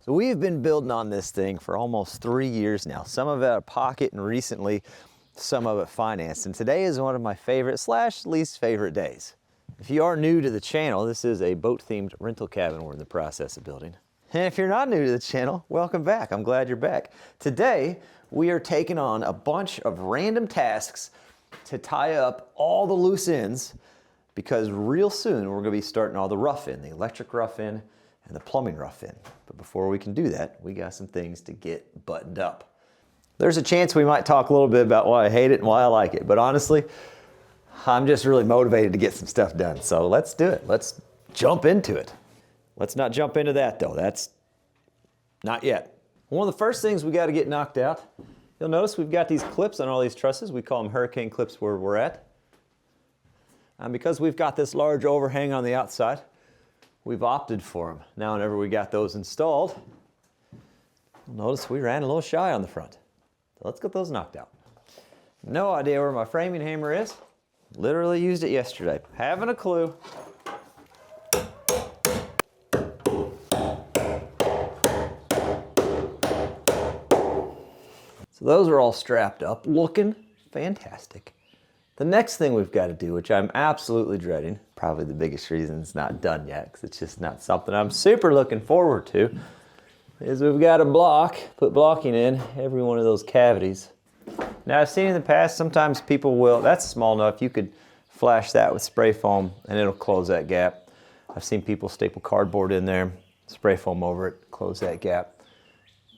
So we've been building on this thing for almost 3 years now. Some of it out of pocket and recently some of it financed. And today is one of my favorite / least favorite days. If you are new to the channel, this is a boat themed rental cabin we're in the process of building. And if you're not new to the channel, welcome back. I'm glad you're back. Today, we are taking on a bunch of random tasks to tie up all the loose ends because real soon we're gonna be starting all the rough in, the electric rough in, and the plumbing rough in. But before we can do that, we got some things to get buttoned up. There's a chance we might talk a little bit about why I hate it and why I like it, but honestly, I'm just really motivated to get some stuff done. So let's do it. Let's jump into it. Let's not jump into that though. That's not yet. One of the first things we got to get knocked out, you'll notice we've got these clips on all these trusses. We call them hurricane clips where we're at. And because we've got this large overhang on the outside, we've opted for them. Now, whenever we got those installed, you'll notice we ran a little shy on the front. So let's get those knocked out. No idea where my framing hammer is. Literally used it yesterday. Haven't a clue. So those are all strapped up, looking fantastic. The next thing we've got to do, which I'm absolutely dreading, probably the biggest reason it's not done yet, because it's just not something I'm super looking forward to, is we've got to put blocking in every one of those cavities. Now I've seen in the past, sometimes people will, that's small enough, you could flash that with spray foam and it'll close that gap. I've seen people staple cardboard in there, spray foam over it, close that gap.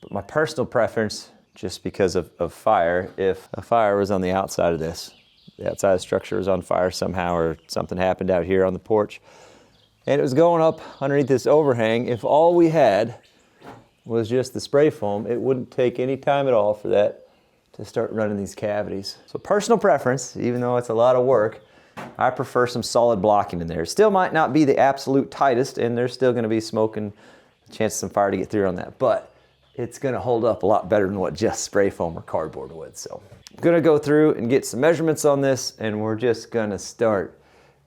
But my personal preference, just because of fire, if a fire was on the outside of this, the outside structure was on fire somehow or something happened out here on the porch and it was going up underneath this overhang, if all we had was just the spray foam, it wouldn't take any time at all for that to start running these cavities. So personal preference, even though it's a lot of work, I prefer some solid blocking in there. It still might not be the absolute tightest and there's still gonna be smoke and a chance of some fire to get through on that, but it's gonna hold up a lot better than what just spray foam or cardboard would. So I'm gonna go through and get some measurements on this and we're just gonna start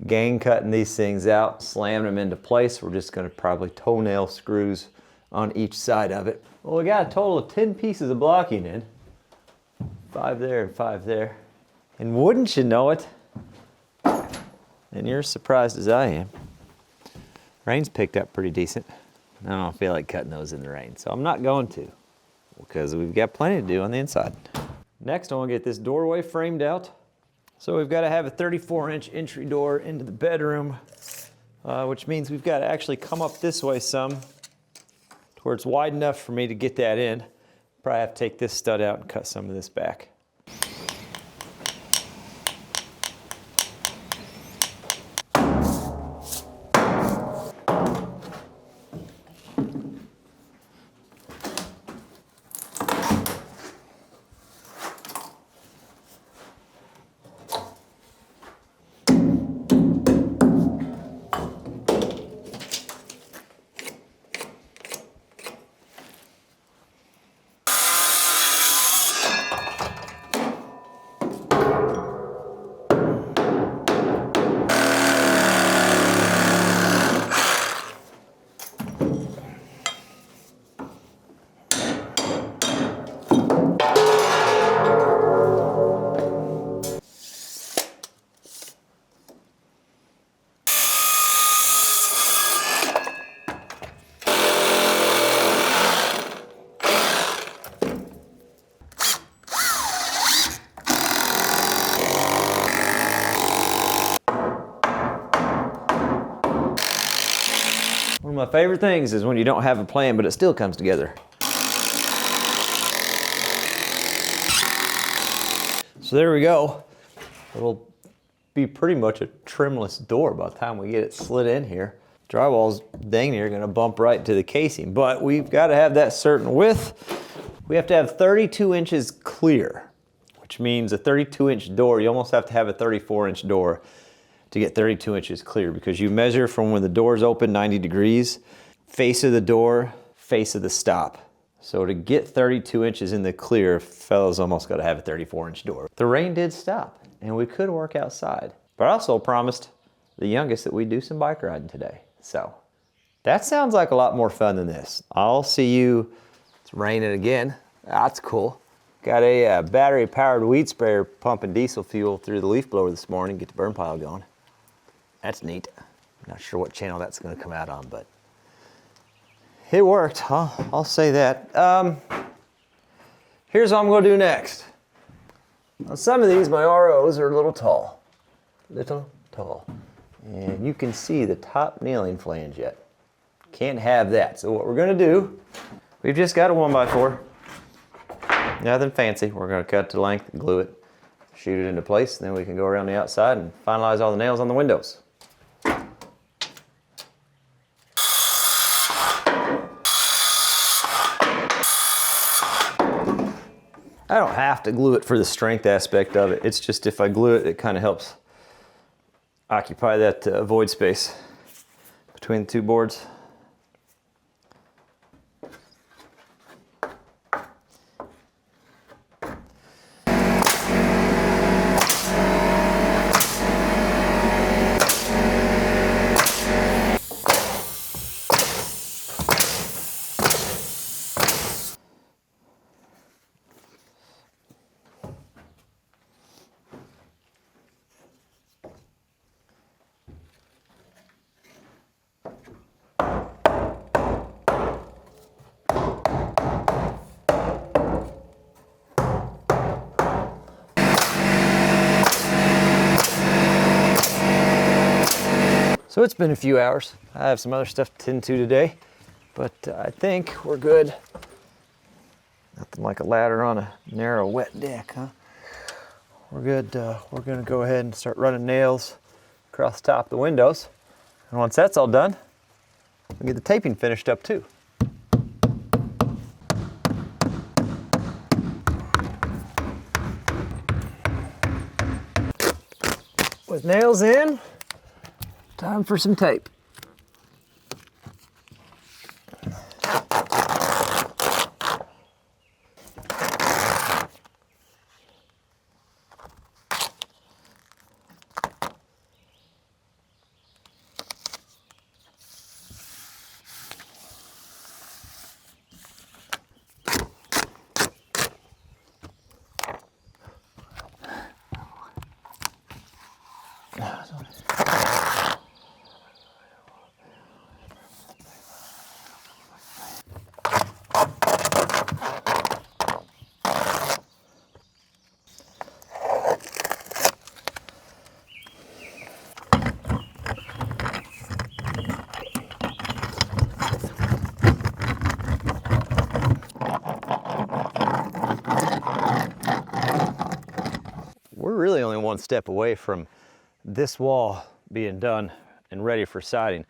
gang cutting these things out, slamming them into place. We're just gonna probably toenail screws on each side of it. Well, we got a total of 10 pieces of blocking in. 5 there and 5 there. And wouldn't you know it, and you're as surprised as I am, rain's picked up pretty decent. I don't feel like cutting those in the rain, so I'm not going to because we've got plenty to do on the inside. Next, I want to get this doorway framed out. So we've got to have a 34-inch entry door into the bedroom, which means we've got to actually come up this way some to where it's wide enough for me to get that in. Probably have to take this stud out and cut some of this back. One of my favorite things is when you don't have a plan, but it still comes together. So there we go. It'll be pretty much a trimless door by the time we get it slid in here. Drywall's dang near gonna bump right to the casing, but we've gotta have that certain width. We have to have 32 inches clear, which means a 32-inch door, you almost have to have a 34-inch door to get 32 inches clear, because you measure from when the door's open 90 degrees, face of the door, face of the stop. So to get 32 inches in the clear, fellas almost gotta have a 34-inch door. The rain did stop and we could work outside, but I also promised the youngest that we'd do some bike riding today. So That sounds like a lot more fun than this. I'll see you. It's raining again. That's cool. Got a battery-powered weed sprayer pumping diesel fuel through the leaf blower this morning, get the burn pile going. That's neat. Not sure what channel that's going to come out on, but it worked. I'll say that. Here's what I'm going to do next. Now, some of these, my ROs, are a little tall. Little tall. And you can see the top nailing flange yet. Can't have that. So what we're going to do, we've just got a 1x4. Nothing fancy. We're going to cut to length, glue it, shoot it into place, and then we can go around the outside and finalize all the nails on the windows. I don't have to glue it for the strength aspect of it. It's just if I glue it, it kind of helps occupy that void space between the two boards. So it's been a few hours. I have some other stuff to tend to today, but I think we're good. Nothing like a ladder on a narrow, wet deck, huh? We're good. We're gonna go ahead and start running nails across the top of the windows. And once that's all done, we'll get the taping finished up too. With nails in, time for some tape. We're really only one step away from this wall being done and ready for siding.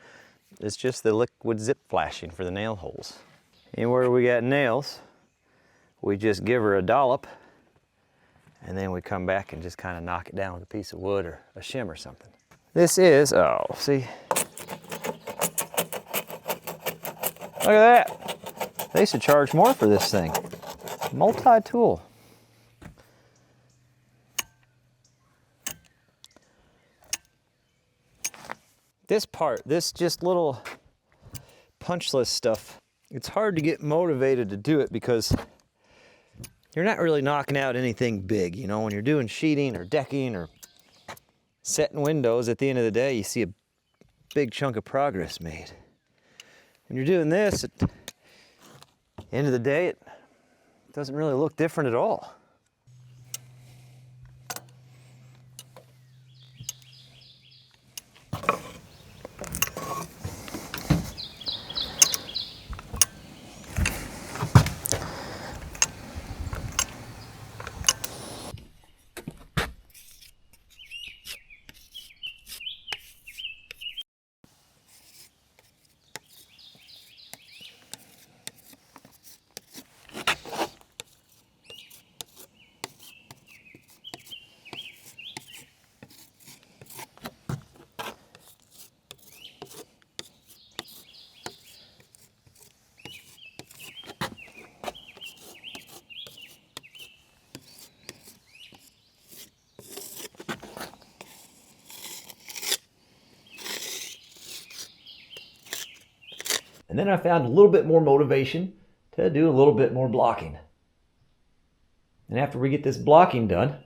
It's just the liquid zip flashing for the nail holes. Anywhere we got nails, we just give her a dollop and then we come back and just kind of knock it down with a piece of wood or a shim or something. This is, oh, see? Look at that. They should charge more for this thing. Multi-tool. This part, this just little punchless stuff, it's hard to get motivated to do it because you're not really knocking out anything big. You know, when you're doing sheeting or decking or setting windows, at the end of the day, you see a big chunk of progress made. When you're doing this, at the end of the day, it doesn't really look different at all. And then I found a little bit more motivation to do a little bit more blocking. And after we get this blocking done,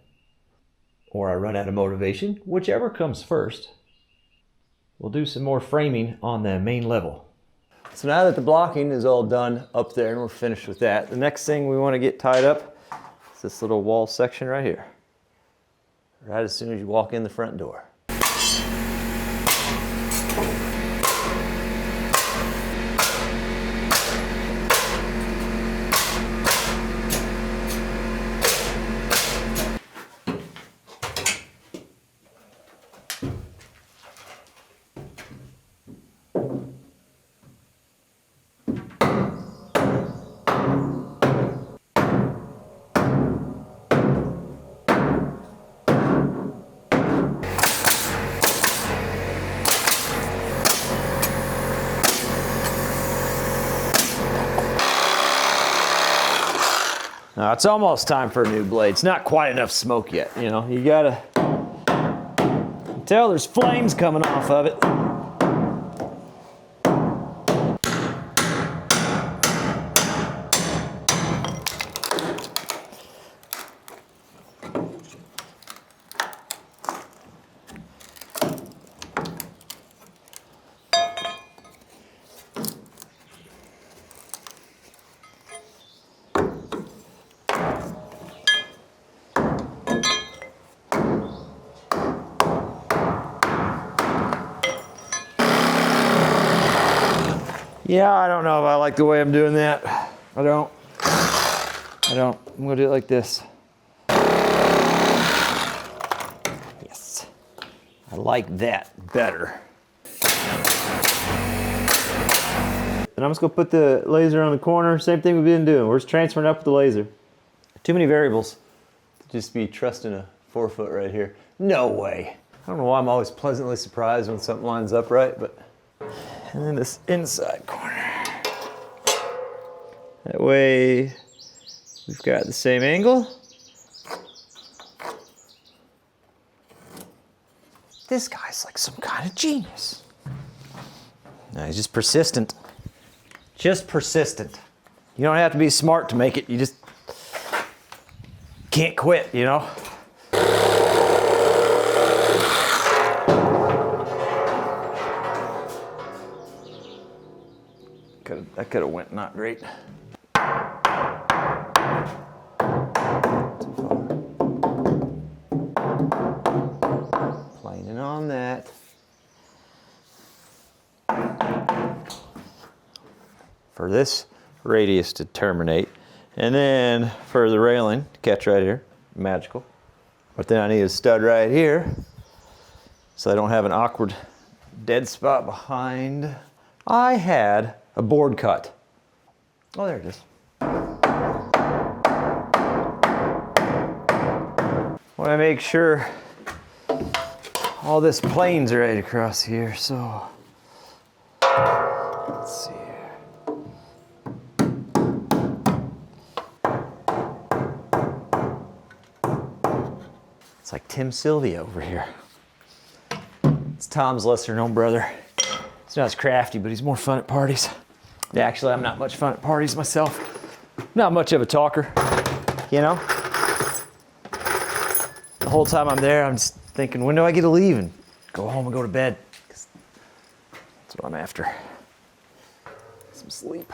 or I run out of motivation, whichever comes first, we'll do some more framing on the main level. So now that the blocking is all done up there and we're finished with that, the next thing we want to get tied up is this little wall section right here. Right as soon as you walk in the front door. Now it's almost time for a new blade. It's not quite enough smoke yet, you know. You gotta tell there's flames coming off of it. Yeah, I don't know if I like the way I'm doing that. I don't. I'm gonna do it like this. Yes. I like that better. And I'm just gonna put the laser on the corner. Same thing we've been doing. We're just transferring up with the laser. Too many variables to just be trusting a 4-foot right here. No way. I don't know why I'm always pleasantly surprised when something lines up right, but. And then this inside corner. That way we've got the same angle. This guy's like some kind of genius. No, he's just persistent. Just persistent. You don't have to be smart to make it. You just can't quit, you know? That could have went not great. Planing on that. For this radius to terminate. And then for the railing to catch right here. Magical. But then I need a stud right here. So I don't have an awkward dead spot behind. I had a board cut. Oh, there it is. Want to make sure all this plane's right across here, so let's see here. It's like Tim Sylvia over here. It's Tom's lesser known brother. He's not as crafty, but he's more fun at parties. Yeah, actually, I'm not much fun at parties myself. Not much of a talker, you know? The whole time I'm there, I'm just thinking, when do I get to leave and go home and go to bed? 'Cause that's what I'm after. Some sleep.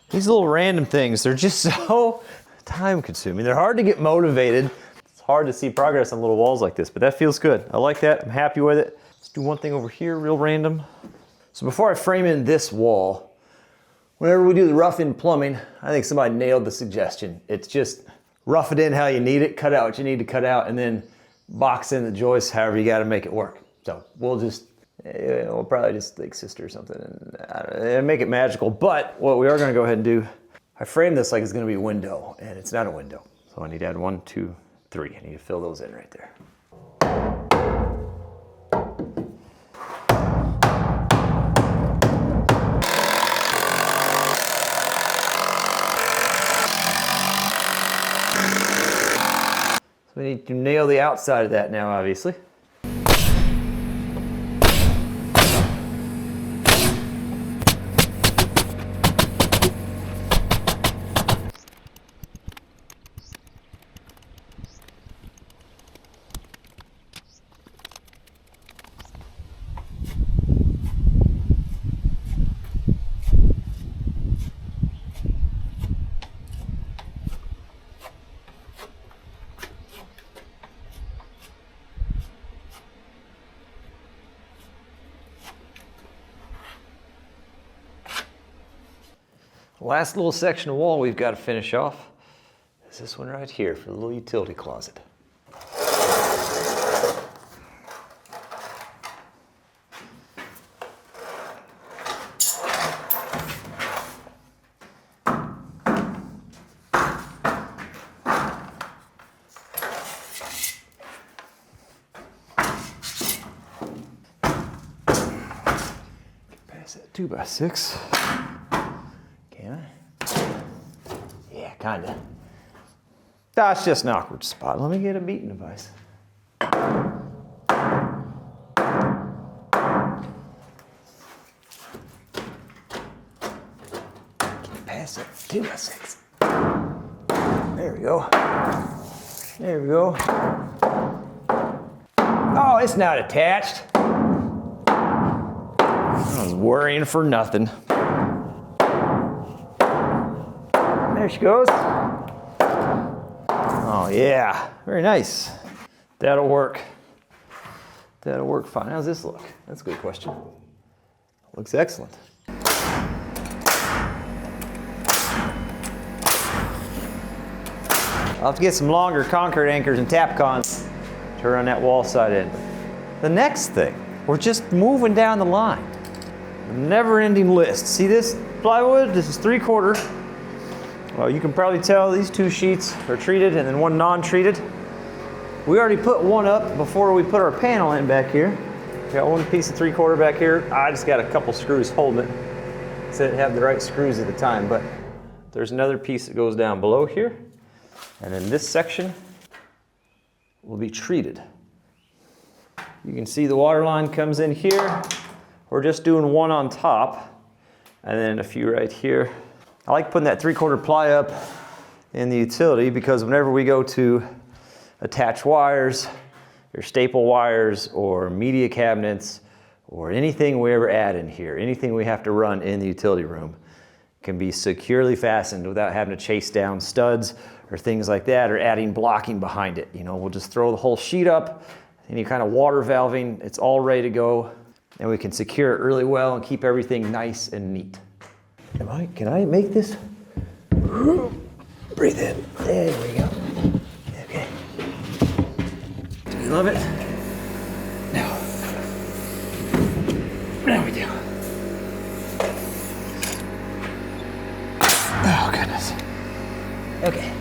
These little random things, they're just so time consuming. They're hard to get motivated. Hard to see progress on little walls like this, but that feels good. I like that. I'm happy with it. Let's do one thing over here, real random. So before I frame in this wall, whenever we do the rough-in plumbing, I think somebody nailed the suggestion. It's just rough it in how you need it, cut out what you need to cut out, and then box in the joists however you got to make it work. So we'll probably just like sister or something and make it magical. But what we are going to go ahead and do, I framed this like it's going to be a window, and it's not a window. So I need to add 1, 2, 3. I need to fill those in right there. So we need to nail the outside of that now, obviously. Last little section of wall we've got to finish off is this one right here for the little utility closet. Pass that 2x6. Kinda. That's just an awkward spot. Let me get a meeting device. Can't pass it. 2x6. There we go. There we go. Oh, it's not attached. I was worrying for nothing. There she goes. Oh yeah, very nice. That'll work. That'll work fine. How's this look? That's a good question. Looks excellent. I'll have to get some longer concrete anchors and Tapcons to run that wall side in. The next thing, we're just moving down the line. A never-ending list. See this plywood? This is 3/4. Well, you can probably tell these 2 sheets are treated and then 1 non-treated. We already put one up before we put our panel in back here. Got 1 piece of 3/4 back here. I just got a couple screws holding it. So I didn't have the right screws at the time, but there's another piece that goes down below here. And then this section will be treated. You can see the water line comes in here. We're just doing 1 on top and then a few right here. I like putting that 3/4 ply up in the utility because whenever we go to attach wires, or staple wires, or media cabinets, or anything we ever add in here, anything we have to run in the utility room can be securely fastened without having to chase down studs or things like that, or adding blocking behind it. You know, we'll just throw the whole sheet up, any kind of water valving, it's all ready to go, and we can secure it really well and keep everything nice and neat. Can I make this? Breathe in. There we go. Okay. Do you love it? No. Now we do. Oh, goodness. Okay.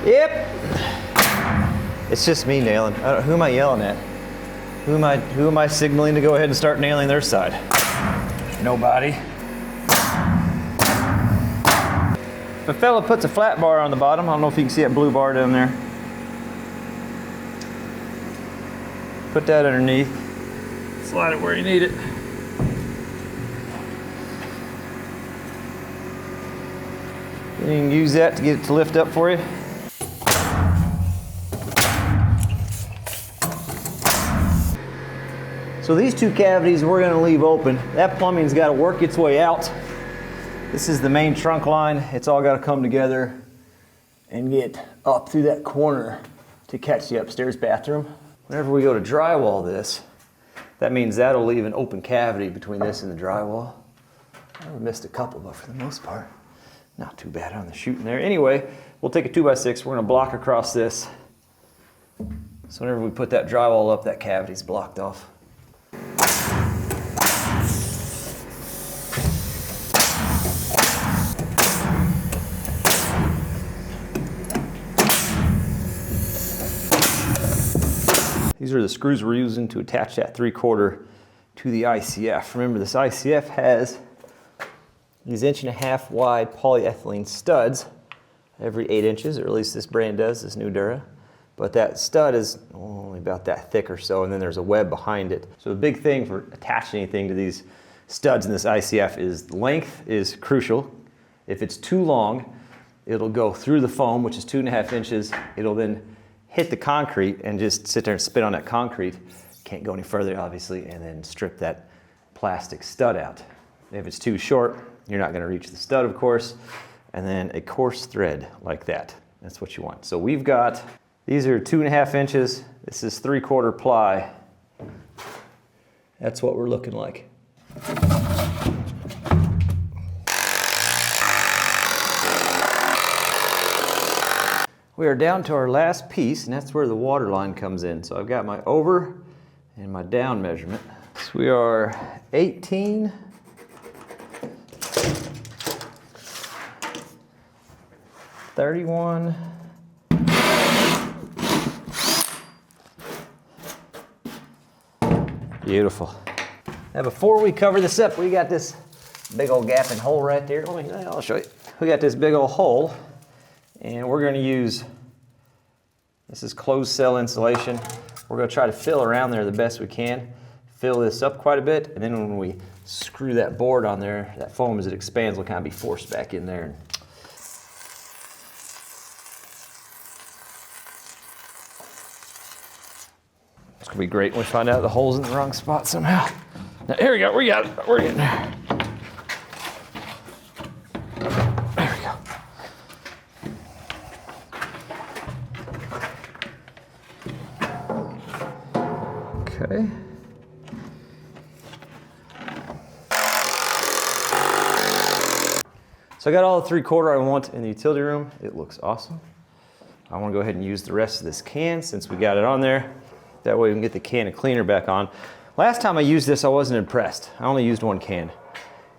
Yep. It's just me nailing. Who am I yelling at? Who am I signaling to go ahead and start nailing their side? Nobody. If a fella puts a flat bar on the bottom, I don't know if you can see that blue bar down there. Put that underneath. Slide it where you need it. You can use that to get it to lift up for you. So these 2 cavities we're going to leave open. That plumbing's got to work its way out. This is the main trunk line. It's all got to come together and get up through that corner to catch the upstairs bathroom. Whenever we go to drywall this, that means that'll leave an open cavity between this and the drywall. I missed a couple, but for the most part, not too bad on the shooting there. Anyway, we'll take a 2x6. We're going to block across this. So whenever we put that drywall up, that cavity's blocked off. These are the screws we're using to attach that 3/4 to the ICF. Remember, this ICF has these 1.5 wide polyethylene studs every 8 inches, or at least this brand does, this new Dura. but that stud is only about that thick or so, and then there's a web behind it. So the big thing for attaching anything to these studs in this ICF is length is crucial. If it's too long, it'll go through the foam, which is 2.5 inches. It'll then hit the concrete and just sit there and spit on that concrete. Can't go any further, obviously, and then strip that plastic stud out. If it's too short, you're not gonna reach the stud, of course. And then a coarse thread like that. That's what you want. So we've got, these are 2.5 inches. This is 3/4 ply. That's what we're looking like. We are down to our last piece, and that's where the water line comes in. So I've got my over and my down measurement. So we are 18, 31, beautiful. Now before we cover this up, we got this big old gaping hole right there. I'll show you. We got this big old hole, and we're going to use, this is closed cell insulation. We're going to try to fill around there the best we can. Fill this up quite a bit, and then when we screw that board on there, that foam as it expands will kind of be forced back in there. It's going to be great when we find out the hole's in the wrong spot somehow. Now, here we go. We got it. We're getting there. There we go. Okay. So I got all the 3/4 I want in the utility room. It looks awesome. I want to go ahead and use the rest of this can since we got it on there. That way we can get the can of cleaner back on. Last time I used this, I wasn't impressed. I only used 1 can.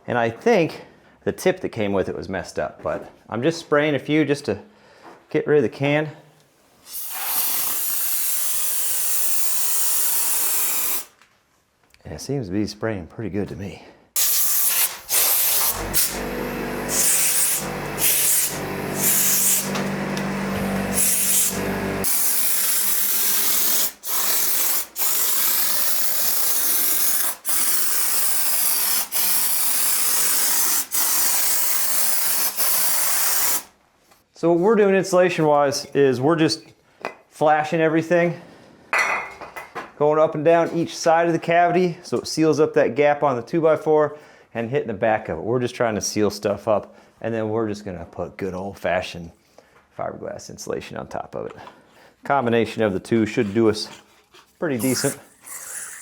And I think the tip that came with it was messed up, but I'm just spraying a few just to get rid of the can. And it seems to be spraying pretty good to me. So what we're doing insulation-wise is we're just flashing everything, going up and down each side of the cavity so it seals up that gap on the 2x4 and hitting the back of it. We're just trying to seal stuff up, and then we're just gonna put good old-fashioned fiberglass insulation on top of it. Combination of the two should do us pretty decent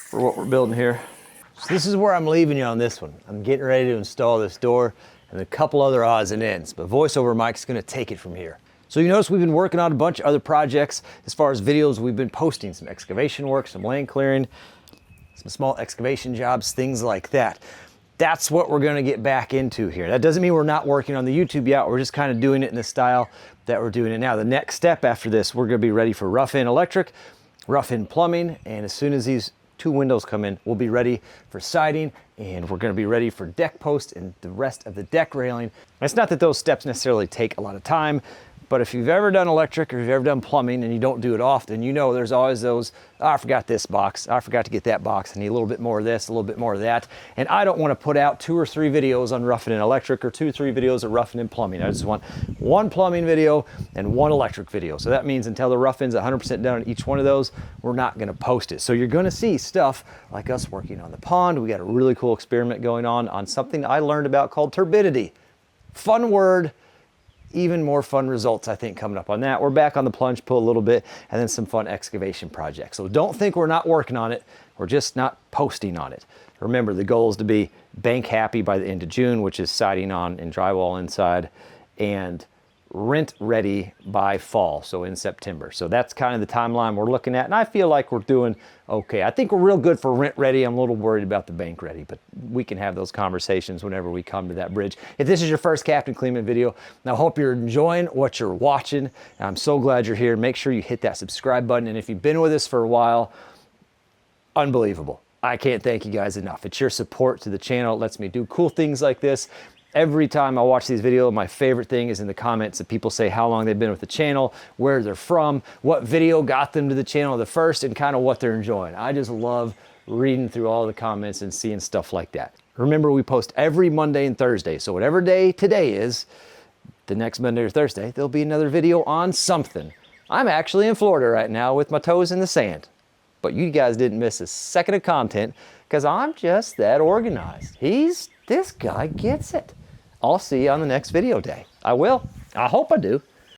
for what we're building here. So this is where I'm leaving you on this one. I'm getting ready to install this door and a couple other odds and ends, but VoiceOver Mike's gonna take it from here. So you notice we've been working on a bunch of other projects. As far as videos, we've been posting some excavation work, some land clearing, some small excavation jobs, things like that. That's what we're gonna get back into here. That doesn't mean we're not working on the YouTube yet. We're just kind of doing it in the style that we're doing it now. The next step after this, we're gonna be ready for rough-in electric, rough-in plumbing, and as soon as these 2 windows come in, we'll be ready for siding, and we're gonna be ready for deck post and the rest of the deck railing. It's not that those steps necessarily take a lot of time, but if you've ever done electric or if you've ever done plumbing and you don't do it often, you know there's always those, oh, I forgot this box, I forgot to get that box, I need a little bit more of this, a little bit more of that. And I don't wanna put out 2 or 3 videos on roughing in electric or 2 or 3 videos of roughing in plumbing. I just want 1 plumbing video and 1 electric video. So that means until the rough-in's 100% done on each one of those, we're not gonna post it. So you're gonna see stuff like us working on the pond. We got a really cool experiment going on something I learned about called turbidity. Fun word. Even more fun results, I think, coming up on that. We're back on the plunge pool a little bit, and then some fun excavation projects. So don't think we're not working on it. We're just not posting on it. Remember, the goal is to be bank happy by the end of June, which is siding on and drywall inside, and rent ready by fall, so in September. So that's kind of the timeline we're looking at, and I feel like we're doing okay. I think we're real good for rent ready. I'm a little worried about the bank ready, but we can have those conversations whenever we come to that bridge. If this is your first Captain Kleeman video, I hope you're enjoying what you're watching. I'm so glad you're here. Make sure you hit that subscribe button, and if you've been with us for a while, unbelievable. I can't thank you guys enough. It's your support to the channel. It lets me do cool things like this. Every time I watch these videos, my favorite thing is in the comments that people say how long they've been with the channel, where they're from, what video got them to the channel the first, and kind of what they're enjoying. I just love reading through all the comments and seeing stuff like that. Remember, we post every Monday and Thursday, so whatever day today is, the next Monday or Thursday, there'll be another video on something. I'm actually in Florida right now with my toes in the sand, but you guys didn't miss a second of content because I'm just that organized. This guy gets it. I'll see you on the next video day. I will. I hope I do.